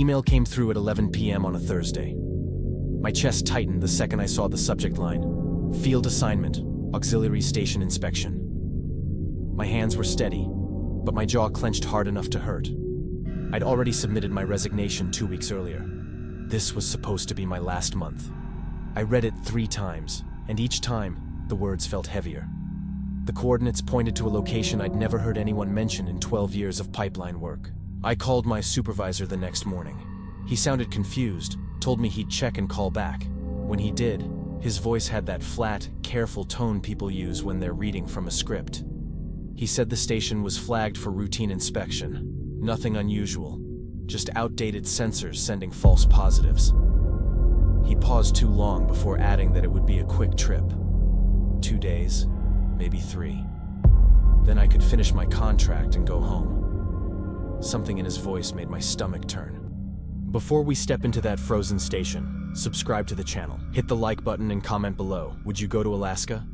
email came through at 11 p.m. on a Thursday. My chest tightened the second I saw the subject line: Field Assignment, Auxiliary Station Inspection. My hands were steady, but my jaw clenched hard enough to hurt. I'd already submitted my resignation 2 weeks earlier. This was supposed to be my last month. I read it 3 times, and each time, the words felt heavier. The coordinates pointed to a location I'd never heard anyone mention in 12 years of pipeline work. I called my supervisor the next morning. He sounded confused, told me he'd check and call back. When he did, his voice had that flat, careful tone people use when they're reading from a script. He said the station was flagged for routine inspection. Nothing unusual, just outdated sensors sending false positives. He paused too long before adding that it would be a quick trip. 2 days, maybe 3. Then I could finish my contract and go home. Something in his voice made my stomach turn. Before we step into that frozen station, subscribe to the channel. Hit the like button and comment below. Would you go to Alaska?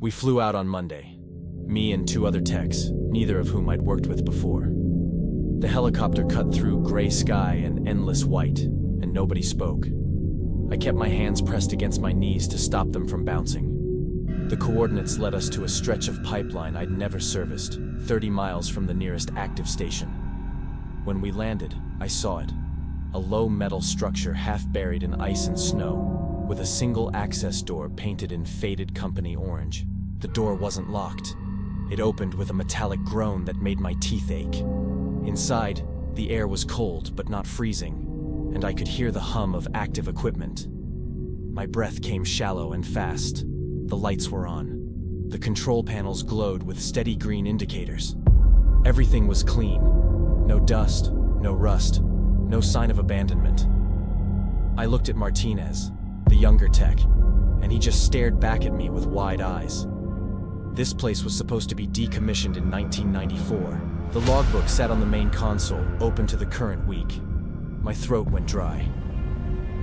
We flew out on Monday. Me and 2 other techs, neither of whom I'd worked with before. The helicopter cut through gray sky and endless white, and nobody spoke. I kept my hands pressed against my knees to stop them from bouncing. The coordinates led us to a stretch of pipeline I'd never serviced, 30 miles from the nearest active station. When we landed, I saw it. A low metal structure half buried in ice and snow, with a single access door painted in faded company orange. The door wasn't locked. It opened with a metallic groan that made my teeth ache. Inside, the air was cold but not freezing, and I could hear the hum of active equipment. My breath came shallow and fast. The lights were on. The control panels glowed with steady green indicators. Everything was clean. No dust, no rust, no sign of abandonment. I looked at Martinez, the younger tech, and he just stared back at me with wide eyes. This place was supposed to be decommissioned in 1994. The logbook sat on the main console, open to the current week. My throat went dry.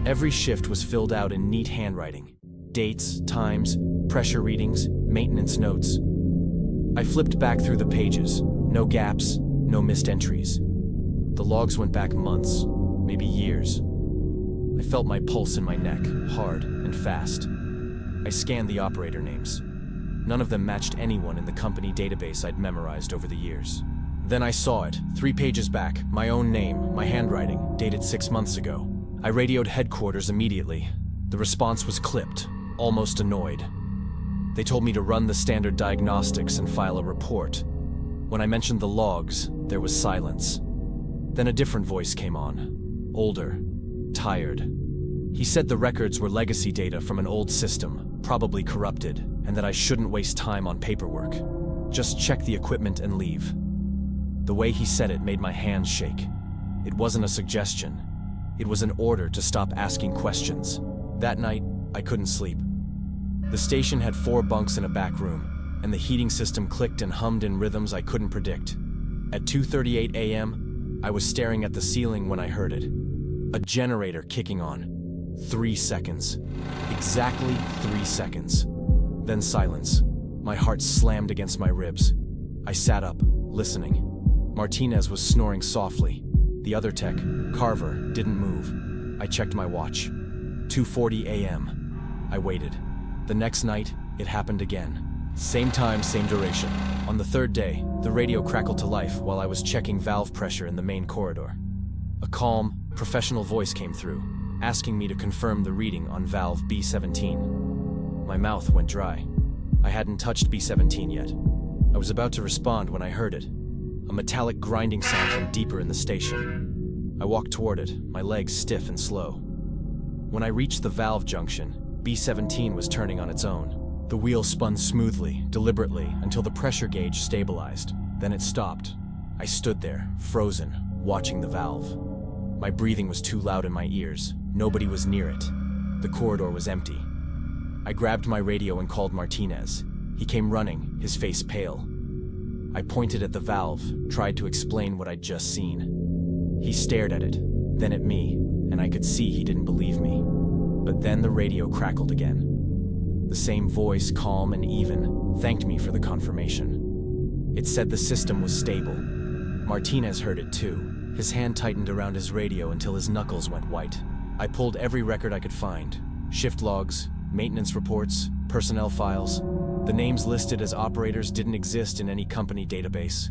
Every shift was filled out in neat handwriting. Dates, times, pressure readings, maintenance notes. I flipped back through the pages. No gaps, no missed entries. The logs went back months, maybe years. I felt my pulse in my neck, hard and fast. I scanned the operator names. None of them matched anyone in the company database I'd memorized over the years. Then I saw it, 3 pages back, my own name, my handwriting, dated 6 months ago. I radioed headquarters immediately. The response was clipped, almost annoyed. They told me to run the standard diagnostics and file a report. When I mentioned the logs, there was silence. Then a different voice came on, older, tired. He said the records were legacy data from an old system, probably corrupted, and that I shouldn't waste time on paperwork. Just check the equipment and leave. The way he said it made my hands shake. It wasn't a suggestion. It was an order to stop asking questions. That night, I couldn't sleep. The station had 4 bunks in a back room, and the heating system clicked and hummed in rhythms I couldn't predict. At 2:38 a.m., I was staring at the ceiling when I heard it. A generator kicking on. 3 seconds. Exactly 3 seconds. Then silence. My heart slammed against my ribs. I sat up, listening. Martinez was snoring softly. The other tech, Carver, didn't move. I checked my watch. 2:40 a.m. I waited. The next night, it happened again. Same time, same duration. On the 3rd day, the radio crackled to life while I was checking valve pressure in the main corridor. A calm, professional voice came through, asking me to confirm the reading on valve B17. My mouth went dry. I hadn't touched B17 yet. I was about to respond when I heard it. A metallic grinding sound from deeper in the station. I walked toward it, my legs stiff and slow. When I reached the valve junction, B17 was turning on its own. The wheel spun smoothly, deliberately, until the pressure gauge stabilized. Then it stopped. I stood there, frozen, watching the valve. My breathing was too loud in my ears. Nobody was near it. The corridor was empty. I grabbed my radio and called Martinez. He came running, his face pale. I pointed at the valve, tried to explain what I'd just seen. He stared at it, then at me, and I could see he didn't believe me. But then the radio crackled again. The same voice, calm and even, thanked me for the confirmation. It said the system was stable. Martinez heard it too. His hand tightened around his radio until his knuckles went white. I pulled every record I could find. Shift logs, maintenance reports, personnel files. The names listed as operators didn't exist in any company database.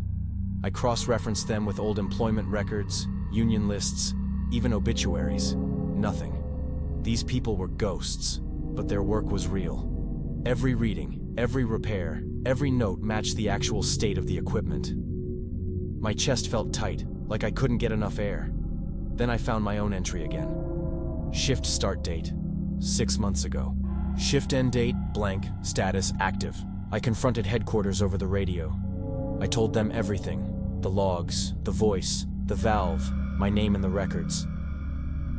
I cross-referenced them with old employment records, union lists, even obituaries. Nothing. These people were ghosts, but their work was real. Every reading, every repair, every note matched the actual state of the equipment. My chest felt tight, like I couldn't get enough air. Then I found my own entry again. Shift start date, 6 months ago. Shift end date, blank, status active. I confronted headquarters over the radio. I told them everything. The logs, the voice, the valve, my name in the records.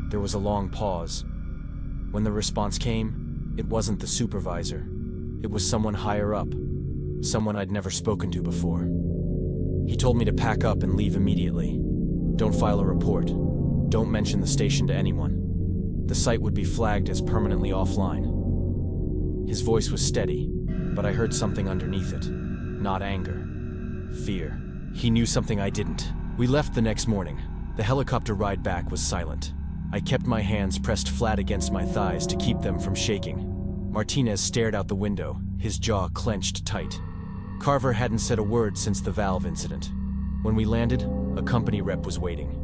There was a long pause. When the response came, it wasn't the supervisor. It was someone higher up, someone I'd never spoken to before. He told me to pack up and leave immediately. Don't file a report. Don't mention the station to anyone. The site would be flagged as permanently offline. His voice was steady, but I heard something underneath it. Not anger. Fear. He knew something I didn't. We left the next morning. The helicopter ride back was silent. I kept my hands pressed flat against my thighs to keep them from shaking. Martinez stared out the window, his jaw clenched tight. Carver hadn't said a word since the valve incident. When we landed, a company rep was waiting.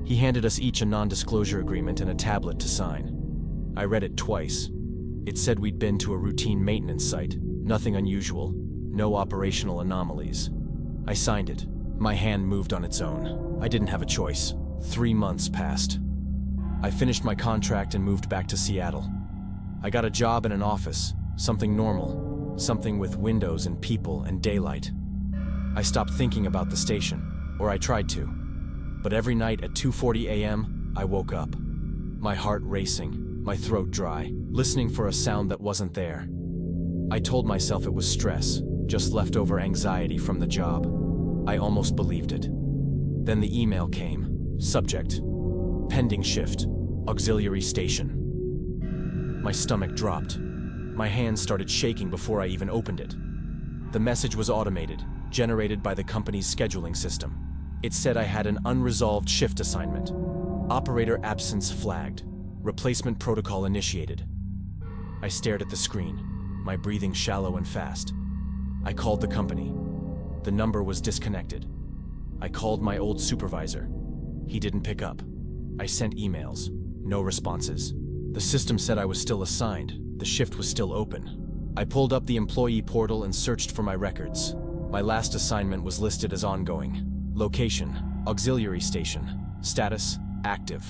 He handed us each a non-disclosure agreement and a tablet to sign. I read it twice. It said we'd been to a routine maintenance site, nothing unusual, no operational anomalies. I signed it. My hand moved on its own. I didn't have a choice. 3 months passed. I finished my contract and moved back to Seattle. I got a job in an office, something normal, something with windows and people and daylight. I stopped thinking about the station, or I tried to. But every night at 2:40 a.m., I woke up. My heart racing, my throat dry, listening for a sound that wasn't there. I told myself it was stress, just leftover anxiety from the job. I almost believed it. Then the email came. Subject: pending shift, auxiliary station. My stomach dropped. My hands started shaking before I even opened it. The message was automated, generated by the company's scheduling system. It said I had an unresolved shift assignment. Operator absence flagged. Replacement protocol initiated. I stared at the screen, my breathing shallow and fast. I called the company. The number was disconnected. I called my old supervisor. He didn't pick up. I sent emails. No responses. The system said I was still assigned. The shift was still open. I pulled up the employee portal and searched for my records. My last assignment was listed as ongoing. Location: auxiliary station. Status: active.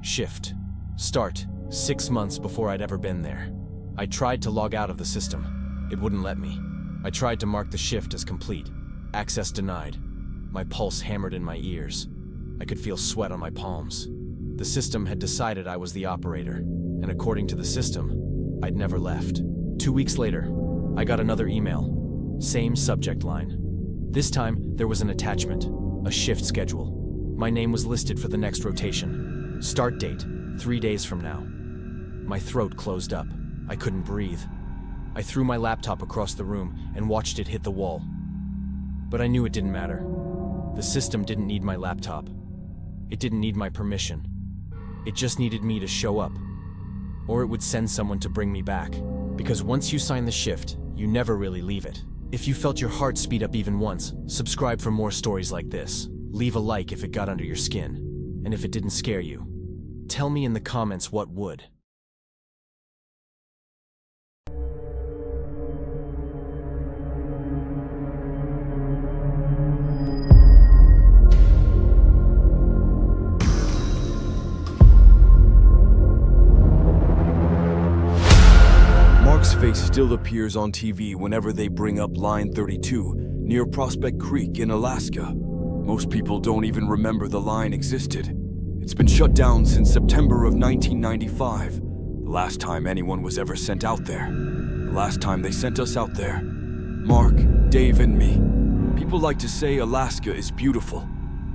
Shift: start 6 months before I'd ever been there. I tried to log out of the system. It wouldn't let me. I tried to mark the shift as complete. Access denied. My pulse hammered in my ears. I could feel sweat on my palms. The system had decided I was the operator, and according to the system, I'd never left. 2 weeks later, I got another email. Same subject line. This time, there was an attachment, a shift schedule. My name was listed for the next rotation. Start date: 3 days from now. My throat closed up. I couldn't breathe. I threw my laptop across the room and watched it hit the wall. But I knew it didn't matter. The system didn't need my laptop. It didn't need my permission. It just needed me to show up. Or it would send someone to bring me back. Because once you sign the shift, you never really leave it. If you felt your heart speed up even once, subscribe for more stories like this. Leave a like if it got under your skin. And if it didn't scare you, tell me in the comments what would. Mark's face still appears on TV whenever they bring up Line 32 near Prospect Creek in Alaska. Most people don't even remember the line existed. It's been shut down since September of 1995, the last time anyone was ever sent out there. The last time they sent us out there. Mark, Dave, and me. People like to say Alaska is beautiful,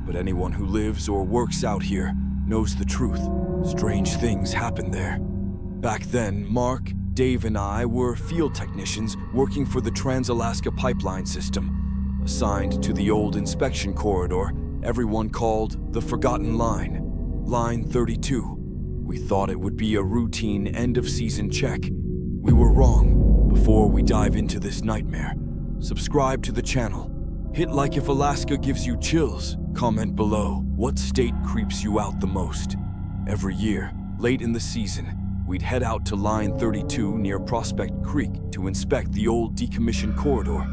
but anyone who lives or works out here knows the truth. Strange things happen there. Back then, Mark, Dave, and I were field technicians working for the Trans-Alaska Pipeline System, assigned to the old inspection corridor Everyone called the forgotten line, line 32. We thought it would be a routine end-of-season check. We were wrong. Before we dive into this nightmare, subscribe to the channel. Hit like if Alaska gives you chills. Comment below, what state creeps you out the most? Every year, late in the season, we'd head out to line 32 near Prospect Creek to inspect the old decommissioned corridor.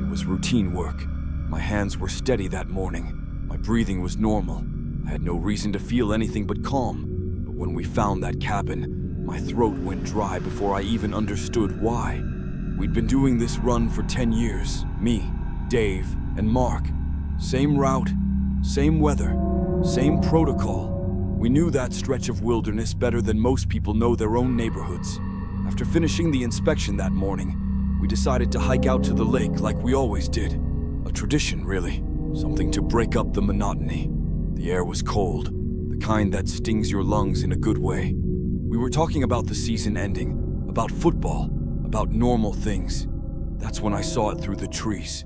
It was routine work. My hands were steady that morning. My breathing was normal. I had no reason to feel anything but calm. But when we found that cabin, my throat went dry before I even understood why. We'd been doing this run for 10 years. Me, Dave, and Mark. Same route, same weather, same protocol. We knew that stretch of wilderness better than most people know their own neighborhoods. After finishing the inspection that morning, we decided to hike out to the lake like we always did. A tradition, really. Something to break up the monotony. The air was cold, the kind that stings your lungs in a good way. We were talking about the season ending, about football, about normal things. That's when I saw it through the trees.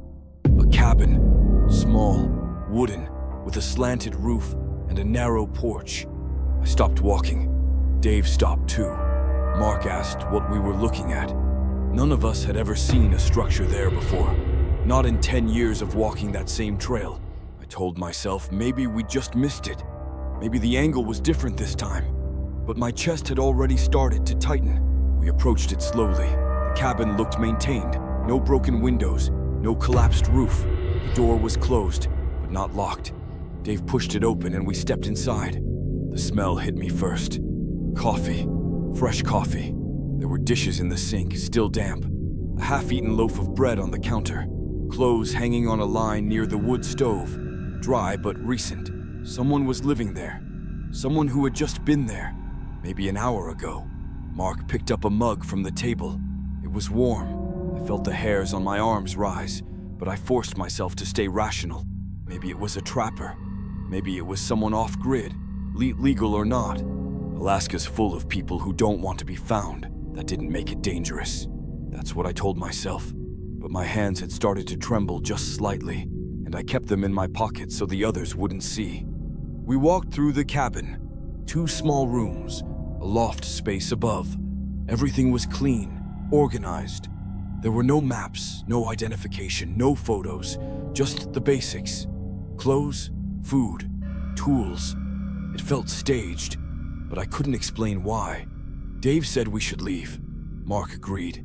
A cabin, small, wooden, with a slanted roof and a narrow porch. I stopped walking. Dave stopped too. Mark asked what we were looking at. None of us had ever seen a structure there before. Not in 10 years of walking that same trail. I told myself maybe we just missed it. Maybe the angle was different this time. But my chest had already started to tighten. We approached it slowly. The cabin looked maintained. No broken windows, no collapsed roof. The door was closed, but not locked. Dave pushed it open and we stepped inside. The smell hit me first. Coffee. Fresh coffee. There were dishes in the sink, still damp. A half-eaten loaf of bread on the counter. Clothes hanging on a line near the wood stove. Dry but recent. Someone was living there. Someone who had just been there. Maybe an hour ago. Mark picked up a mug from the table. It was warm. I felt the hairs on my arms rise, but I forced myself to stay rational. Maybe it was a trapper. Maybe it was someone off-grid, legal or not. Alaska's full of people who don't want to be found. That didn't make it dangerous. That's what I told myself. But my hands had started to tremble just slightly, and I kept them in my pocket so the others wouldn't see. We walked through the cabin. 2 small rooms, a loft space above. Everything was clean, organized. There were no maps, no identification, no photos, just the basics. Clothes, food, tools. It felt staged, but I couldn't explain why. Dave said we should leave. Mark agreed.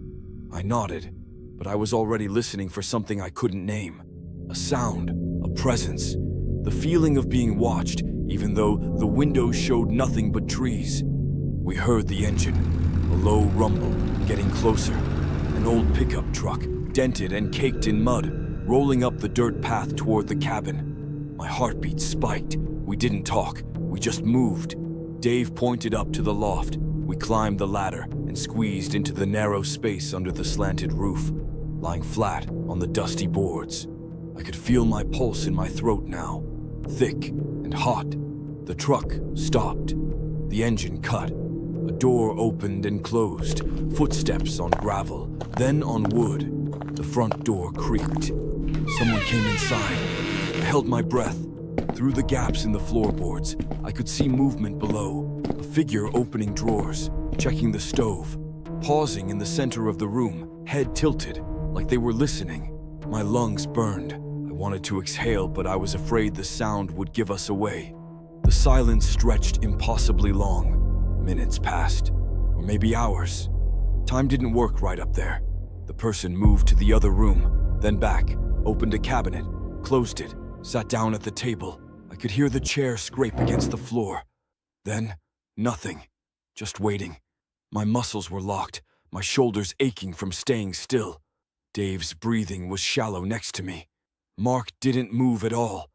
I nodded, but I was already listening for something I couldn't name. A sound, a presence, the feeling of being watched, even though the windows showed nothing but trees. We heard the engine, a low rumble, getting closer. An old pickup truck, dented and caked in mud, rolling up the dirt path toward the cabin. My heartbeat spiked. We didn't talk, we just moved. Dave pointed up to the loft. We climbed the ladder and squeezed into the narrow space under the slanted roof, lying flat on the dusty boards. I could feel my pulse in my throat now, thick and hot. The truck stopped. The engine cut. A door opened and closed, footsteps on gravel, then on wood. The front door creaked. Someone came inside. I held my breath. Through the gaps in the floorboards, I could see movement below. A figure opening drawers, checking the stove, pausing in the center of the room, head tilted, like they were listening. My lungs burned. I wanted to exhale, but I was afraid the sound would give us away. The silence stretched impossibly long. Minutes passed, or maybe hours. Time didn't work right up there. The person moved to the other room, then back, opened a cabinet, closed it, sat down at the table. I could hear the chair scrape against the floor. Then, nothing. Just waiting. My muscles were locked, my shoulders aching from staying still. Dave's breathing was shallow next to me. Mark didn't move at all.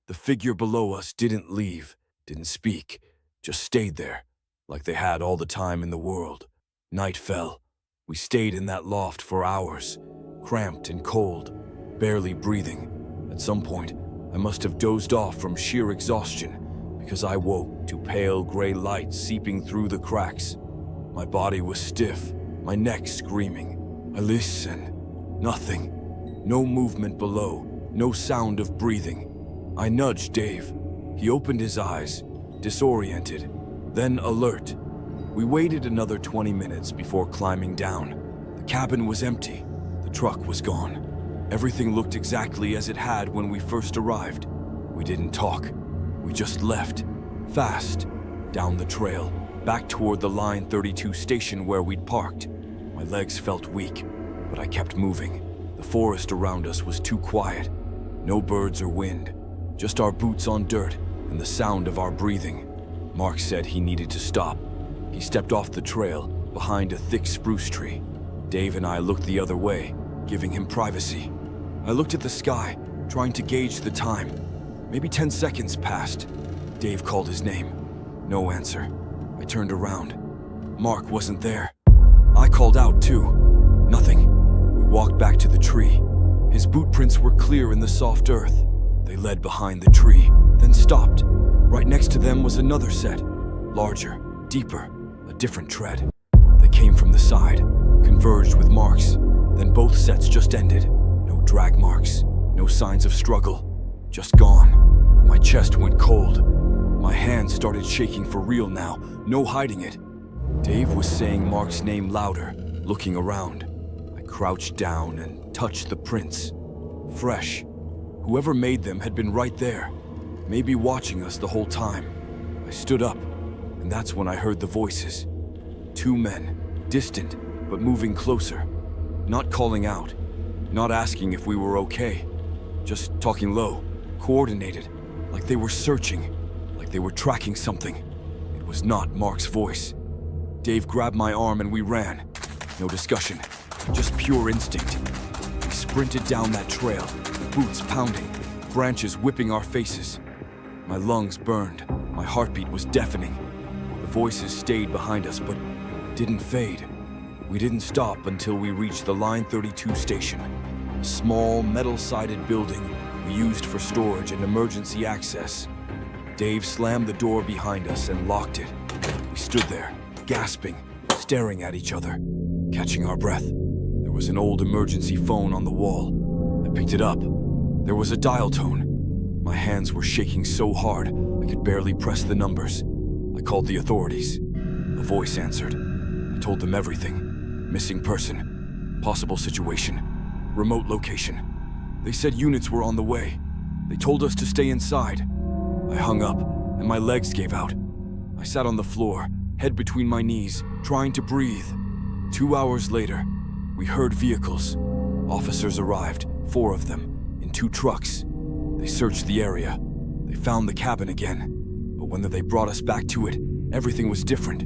The figure below us didn't leave, didn't speak, just stayed there, like they had all the time in the world. Night fell. We stayed in that loft for hours, cramped and cold, barely breathing. At some point, I must have dozed off from sheer exhaustion because I woke to pale gray light seeping through the cracks. My body was stiff, my neck screaming. I listened. Nothing. No movement below, no sound of breathing. I nudged Dave. He opened his eyes, disoriented, then alert. We waited another 20 minutes before climbing down. The cabin was empty. The truck was gone. Everything looked exactly as it had when we first arrived. We didn't talk. We just left, fast, down the trail, back toward the Line 32 station where we'd parked. My legs felt weak, but I kept moving. The forest around us was too quiet. No birds or wind, just our boots on dirt and the sound of our breathing. Mark said he needed to stop. He stepped off the trail, behind a thick spruce tree. Dave and I looked the other way, giving him privacy. I looked at the sky, trying to gauge the time. Maybe 10 seconds passed. Dave called his name. No answer. I turned around. Mark wasn't there. I called out too. Nothing. We walked back to the tree. His boot prints were clear in the soft earth. They led behind the tree, then stopped. Right next to them was another set. Larger, deeper, a different tread. They came from the side, converged with Mark's. Then both sets just ended. No drag marks, no signs of struggle. Just gone. My chest went cold. My hands started shaking for real now, no hiding it. Dave was saying Mark's name louder, looking around. I crouched down and touched the prints. Fresh. Whoever made them had been right there, maybe watching us the whole time. I stood up, and that's when I heard the voices. Two men, distant, but moving closer. Not calling out, not asking if we were okay. Just talking low, coordinated, like they were searching, like they were tracking something. It was not Mark's voice. Dave grabbed my arm and we ran. No discussion, just pure instinct. We sprinted down that trail, boots pounding, branches whipping our faces. My lungs burned, my heartbeat was deafening. The voices stayed behind us, but didn't fade. We didn't stop until we reached the Line 32 station, a small metal-sided building we used for storage and emergency access. Dave slammed the door behind us and locked it. We stood there, gasping, staring at each other, catching our breath. There was an old emergency phone on the wall. I picked it up. There was a dial tone. My hands were shaking so hard, I could barely press the numbers. I called the authorities. A voice answered. I told them everything. Missing person, possible situation, remote location. They said units were on the way. They told us to stay inside. I hung up, and my legs gave out. I sat on the floor, head between my knees, trying to breathe. 2 hours later, we heard vehicles. Officers arrived, 4 of them, in 2 trucks. They searched the area. They found the cabin again. But when they brought us back to it, everything was different.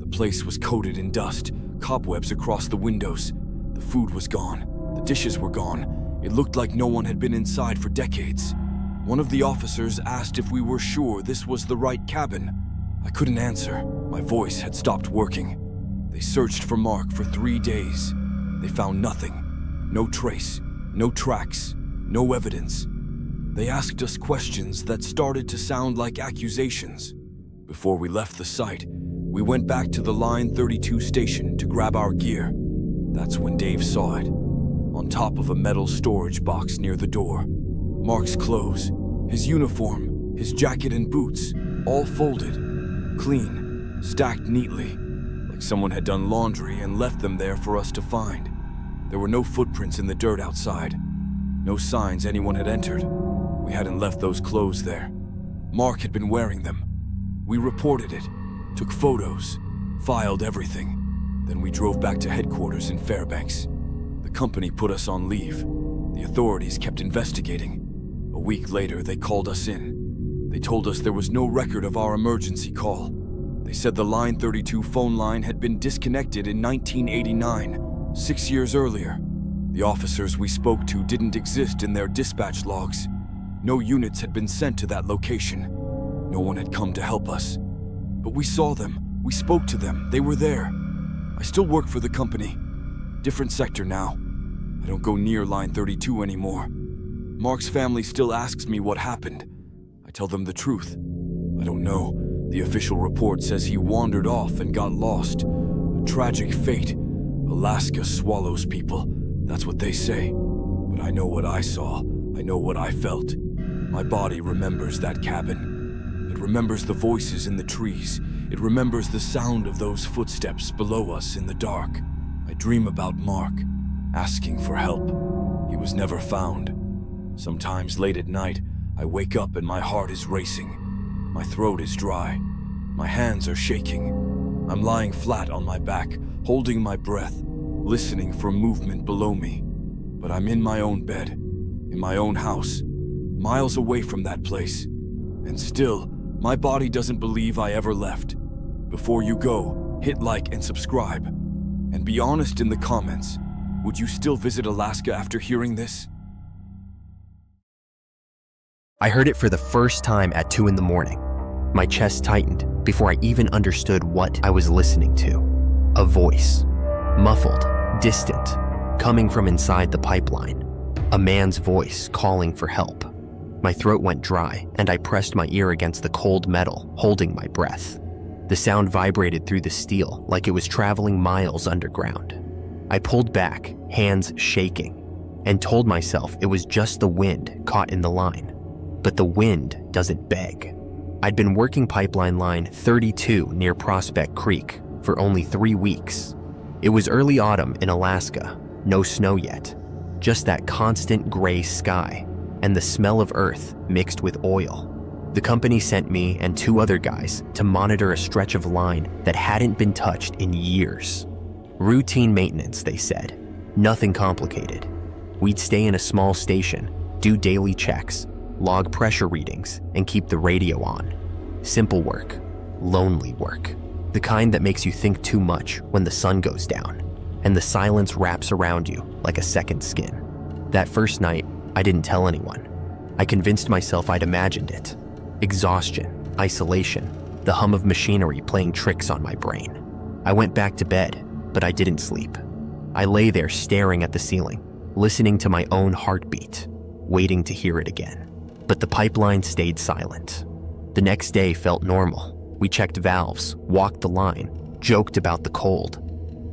The place was coated in dust, cobwebs across the windows. The food was gone. The dishes were gone. It looked like no one had been inside for decades. One of the officers asked if we were sure this was the right cabin. I couldn't answer. My voice had stopped working. They searched for Mark for 3 days. They found nothing. No trace. No tracks. No evidence. They asked us questions that started to sound like accusations. Before we left the site, we went back to the Line 32 station to grab our gear. That's when Dave saw it. On top of a metal storage box near the door. Mark's clothes, his uniform, his jacket and boots, all folded, clean, stacked neatly, like someone had done laundry and left them there for us to find. There were no footprints in the dirt outside. No signs anyone had entered. We hadn't left those clothes there. Mark had been wearing them. We reported it, took photos, filed everything. Then we drove back to headquarters in Fairbanks. The company put us on leave. The authorities kept investigating. A week later, they called us in. They told us there was no record of our emergency call. They said the Line 32 phone line had been disconnected in 1989, 6 years earlier. The officers we spoke to didn't exist in their dispatch logs. No units had been sent to that location. No one had come to help us. But we saw them. We spoke to them. They were there. I still work for the company. Different sector now. I don't go near Line 32 anymore. Mark's family still asks me what happened. I tell them the truth. I don't know. The official report says he wandered off and got lost. A tragic fate. Alaska swallows people. That's what they say. But I know what I saw. I know what I felt. My body remembers that cabin. It remembers the voices in the trees. It remembers the sound of those footsteps below us in the dark. I dream about Mark, asking for help. He was never found. Sometimes late at night, I wake up and my heart is racing. My throat is dry. My hands are shaking. I'm lying flat on my back, holding my breath, listening for movement below me. But I'm in my own bed, in my own house, miles away from that place. And still, my body doesn't believe I ever left. Before you go, hit like and subscribe. And be honest in the comments. Would you still visit Alaska after hearing this? I heard it for the first time at 2 in the morning. My chest tightened before I even understood what I was listening to. A voice, muffled, distant, coming from inside the pipeline. A man's voice calling for help. My throat went dry, and I pressed my ear against the cold metal, holding my breath. The sound vibrated through the steel like it was traveling miles underground. I pulled back, hands shaking, and told myself it was just the wind caught in the line. But the wind doesn't beg. I'd been working pipeline line 32 near Prospect Creek for only 3 weeks. It was early autumn in Alaska, no snow yet, just that constant gray sky and the smell of earth mixed with oil. The company sent me and 2 other guys to monitor a stretch of line that hadn't been touched in years. Routine maintenance, they said. Nothing complicated. We'd stay in a small station, do daily checks, log pressure readings, and keep the radio on. Simple work, lonely work. The kind that makes you think too much when the sun goes down, and the silence wraps around you like a second skin. That first night, I didn't tell anyone. I convinced myself I'd imagined it. Exhaustion, isolation, the hum of machinery playing tricks on my brain. I went back to bed, but I didn't sleep. I lay there staring at the ceiling, listening to my own heartbeat, waiting to hear it again. But the pipeline stayed silent. The next day felt normal. We checked valves, walked the line, joked about the cold.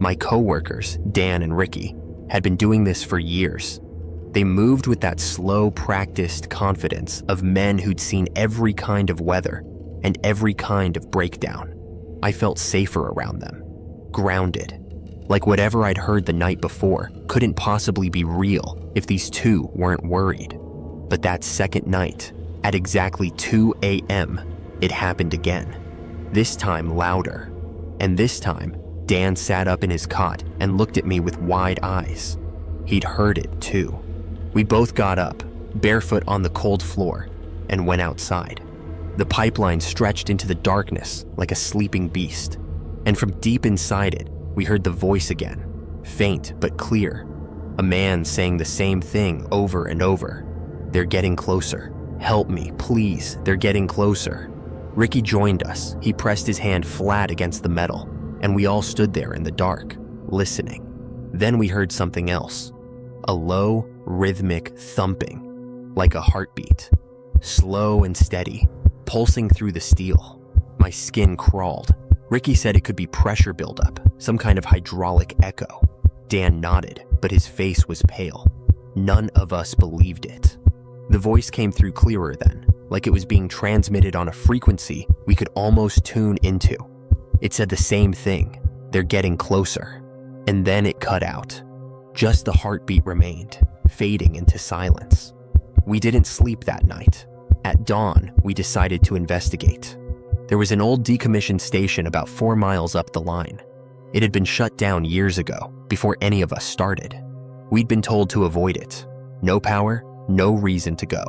My co-workers, Dan and Ricky, had been doing this for years. They moved with that slow, practiced confidence of men who'd seen every kind of weather and every kind of breakdown. I felt safer around them, grounded, like whatever I'd heard the night before couldn't possibly be real if these 2 weren't worried. But that second night, at exactly 2 a.m., it happened again. This time louder. And this time, Dan sat up in his cot and looked at me with wide eyes. He'd heard it too. We both got up, barefoot on the cold floor, and went outside. The pipeline stretched into the darkness like a sleeping beast. And from deep inside it, we heard the voice again, faint but clear. A man saying the same thing over and over. They're getting closer. Help me, please. They're getting closer. Ricky joined us. He pressed his hand flat against the metal, and we all stood there in the dark, listening. Then we heard something else. A low, rhythmic thumping, like a heartbeat. Slow and steady, pulsing through the steel. My skin crawled. Ricky said it could be pressure buildup, some kind of hydraulic echo. Dan nodded, but his face was pale. None of us believed it. The voice came through clearer then, like it was being transmitted on a frequency we could almost tune into. It said the same thing. They're getting closer. And then it cut out. Just the heartbeat remained, fading into silence. We didn't sleep that night. At dawn, we decided to investigate. There was an old decommissioned station about 4 miles up the line. It had been shut down years ago, before any of us started. We'd been told to avoid it. No power, no reason to go.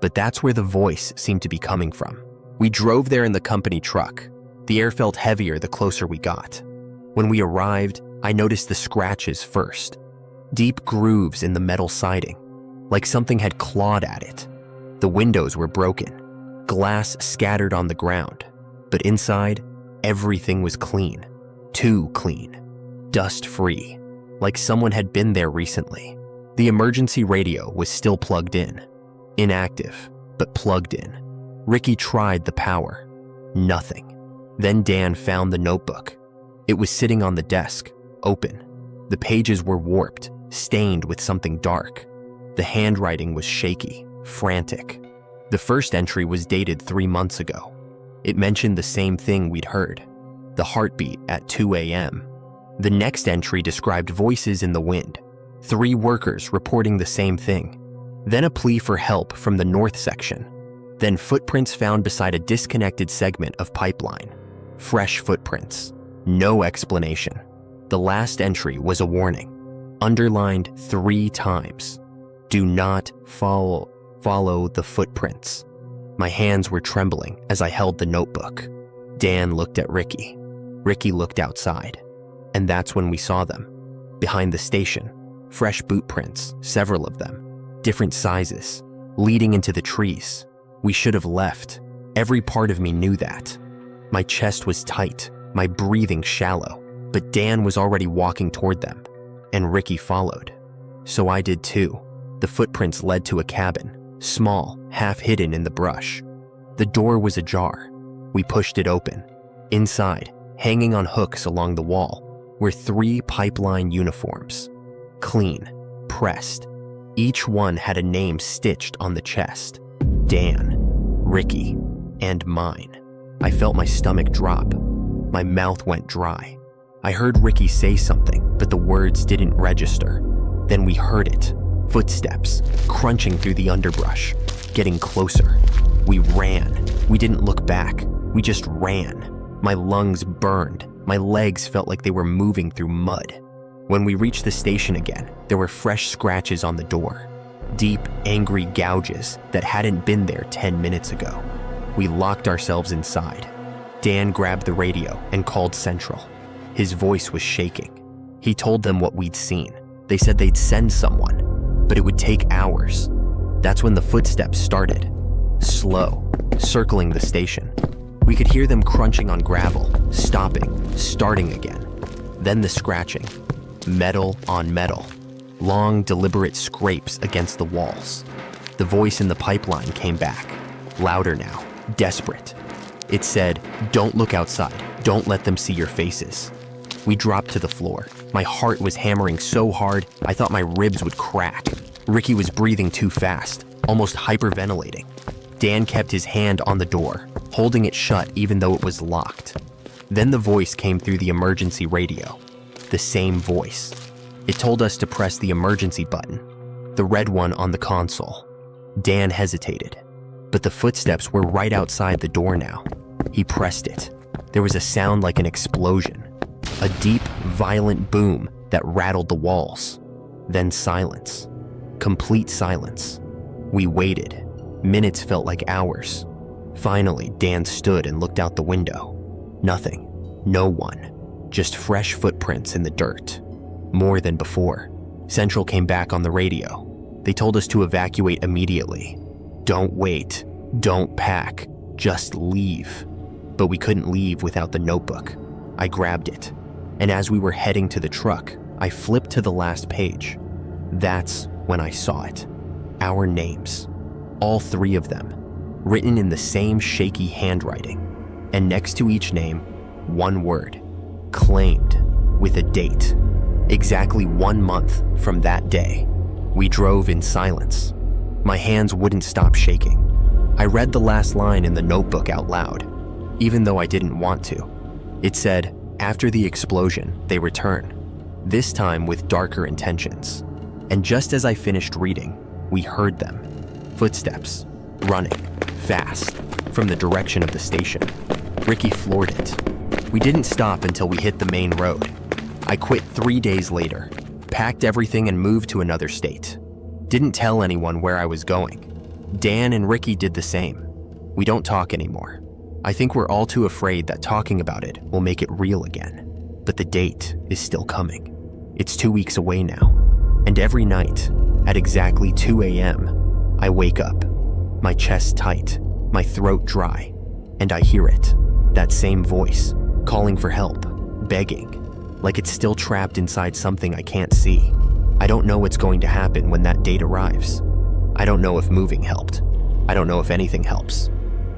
But that's where the voice seemed to be coming from. We drove there in the company truck. The air felt heavier the closer we got. When we arrived, I noticed the scratches first. Deep grooves in the metal siding, like something had clawed at it. The windows were broken, glass scattered on the ground. But inside, everything was clean. Too clean. Dust-free. Like someone had been there recently. The emergency radio was still plugged in. Inactive, but plugged in. Ricky tried the power. Nothing. Then Dan found the notebook. It was sitting on the desk, open. The pages were warped, stained with something dark. The handwriting was shaky, frantic. The first entry was dated 3 months ago. It mentioned the same thing we'd heard, the heartbeat at 2 a.m. The next entry described voices in the wind, 3 workers reporting the same thing, then a plea for help from the north section, then footprints found beside a disconnected segment of pipeline. Fresh footprints. No explanation. The last entry was a warning, underlined 3 times. Do not follow the footprints. My hands were trembling as I held the notebook. Dan looked at Ricky. Ricky looked outside. And that's when we saw them. Behind the station, fresh boot prints, several of them, different sizes, leading into the trees. We should have left. Every part of me knew that. My chest was tight, my breathing shallow, but Dan was already walking toward them, and Ricky followed. So I did too. The footprints led to a cabin, small, half hidden in the brush. The door was ajar. We pushed it open. Inside, hanging on hooks along the wall, were 3 pipeline uniforms. Clean, pressed. Each one had a name stitched on the chest. Dan, Ricky, and mine. I felt my stomach drop. My mouth went dry. I heard Ricky say something, but the words didn't register. Then we heard it. Footsteps, crunching through the underbrush, getting closer. We ran. We didn't look back. We just ran. My lungs burned. My legs felt like they were moving through mud. When we reached the station again, there were fresh scratches on the door. Deep, angry gouges that hadn't been there 10 minutes ago. We locked ourselves inside. Dan grabbed the radio and called Central. His voice was shaking. He told them what we'd seen. They said they'd send someone, but it would take hours. That's when the footsteps started. Slow, circling the station. We could hear them crunching on gravel, stopping, starting again. Then the scratching. Metal on metal. Long, deliberate scrapes against the walls. The voice in the pipeline came back, louder now, desperate. It said, "Don't look outside. Don't let them see your faces." We dropped to the floor. My heart was hammering so hard, I thought my ribs would crack. Ricky was breathing too fast, almost hyperventilating. Dan kept his hand on the door, holding it shut even though it was locked. Then the voice came through the emergency radio. The same voice. It told us to press the emergency button, the red one on the console. Dan hesitated, but the footsteps were right outside the door now. He pressed it. There was a sound like an explosion, a deep, violent boom that rattled the walls. Then silence. Complete silence. We waited. Minutes felt like hours. Finally, Dan stood and looked out the window. Nothing. No one. Just fresh footprints in the dirt. More than before. Central came back on the radio. They told us to evacuate immediately. Don't wait. Don't pack. Just leave. But we couldn't leave without the notebook. I grabbed it. And as we were heading to the truck, I flipped to the last page. That's when I saw it. Our names. All 3 of them. Written in the same shaky handwriting. And next to each name, one word. Claimed. With a date. Exactly 1 month from that day. We drove in silence. My hands wouldn't stop shaking. I read the last line in the notebook out loud, even though I didn't want to. It said, after the explosion, they return, this time with darker intentions. And just as I finished reading, we heard them. Footsteps, running, fast, from the direction of the station. Ricky floored it. We didn't stop until we hit the main road. I quit 3 days later, packed everything and moved to another state. Didn't tell anyone where I was going. Dan and Ricky did the same. We don't talk anymore. I think we're all too afraid that talking about it will make it real again. But the date is still coming. It's 2 weeks away now. And every night, at exactly 2 a.m., I wake up, my chest tight, my throat dry, and I hear it. That same voice, calling for help, begging, like it's still trapped inside something I can't see. I don't know what's going to happen when that date arrives. I don't know if moving helped. I don't know if anything helps.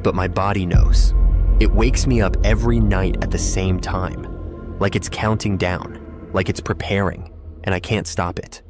But my body knows. It wakes me up every night at the same time, like it's counting down, like it's preparing, and I can't stop it.